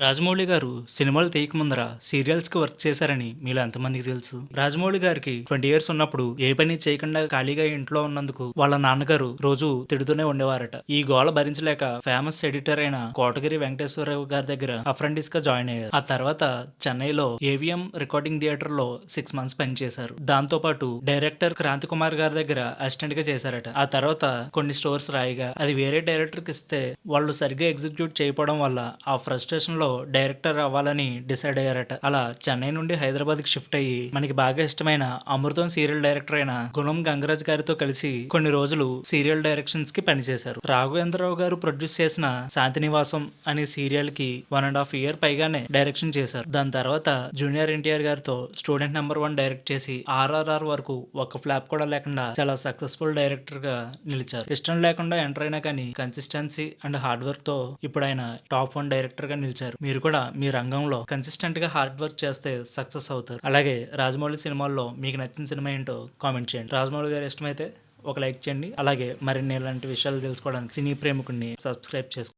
రాజమౌళి గారు సినిమాలు తీయకముందర సీరియల్స్ కి వర్క్ చేశారని మీలో ఎంతమందికి తెలుసు? రాజమౌళి గారికి 20 ఇయర్స్ ఉన్నప్పుడు ఏ పని చేయకుండా ఖాళీగా ఇంట్లో ఉన్నందుకు వాళ్ళ నాన్నగారు రోజు తిడుతూనే ఉండేవారట. ఈ గోల భరించలేక ఫేమస్ ఎడిటర్ అయిన కోటగిరి వెంకటేశ్వరరావు గారి దగ్గర అప్రెంటిస్ గా జాయిన్ అయ్యారు. ఆ తర్వాత చెన్నైలో ఏవిఎం రికార్డింగ్ థియేటర్ లో 6 మంత్స్ పనిచేశారు. దాంతో పాటు డైరెక్టర్ క్రాంతి కుమార్ గారి దగ్గర అసిస్టెంట్ గా చేశారట. ఆ తర్వాత కొన్ని స్టోర్స్ రాయిగా అది వేరే డైరెక్టర్ కి ఇస్తే వాళ్ళు సరిగ్గా ఎగ్జిక్యూట్ చేయకపోవడం వల్ల ఆ ఫ్రస్ట్రేషన్ లో డైరెక్టర్ అవ్వాలని డిసైడ్ అయ్యారట. అలా చెన్నై నుండి హైదరాబాద్ కి షిఫ్ట్ అయ్యి మనకి బాగా ఇష్టమైన అమృతం సీరియల్ డైరెక్టర్ అయిన గుణం గంగరాజ్ గారితో కలిసి కొన్ని రోజులు సీరియల్ డైరెక్షన్స్ కి పనిచేశారు. రాఘవేంద్రరావు గారు ప్రొడ్యూస్ చేసిన శాంతినివాసం అనే సీరియల్ కి 1.5 year పైగానే డైరెక్షన్ చేశారు. దాని తర్వాత జూనియర్ ఎన్టీఆర్ గారితో స్టూడెంట్ నెంబర్ 1 డైరెక్ట్ చేసి RRR వరకు ఒక ఫ్లాప్ కూడా లేకుండా చాలా సక్సెస్ఫుల్ డైరెక్టర్ గా నిలిచారు. ఇష్టం లేకుండా ఎంటర్ అయినా కానీ కన్సిస్టెన్సీ అండ్ హార్డ్ వర్క్ తో ఇప్పుడు ఆయన టాప్ 1 డైరెక్టర్ గా నిలిచారు. మీరు కూడా మీ రంగంలో కన్సిస్టెంట్ గా హార్డ్ వర్క్ చేస్తే సక్సెస్ అవుతారు. అలాగే రాజమౌళి సినిమాల్లో మీకు నచ్చిన సినిమా ఏంటో కామెంట్ చేయండి. రాజమౌళి గారు ఇష్టమైతే ఒక లైక్ చేయండి. అలాగే మరిన్ని ఇలాంటి విషయాలు తెలుసుకోవడానికి సినీ ప్రేమికుడిని సబ్స్క్రైబ్ చేసుకోండి.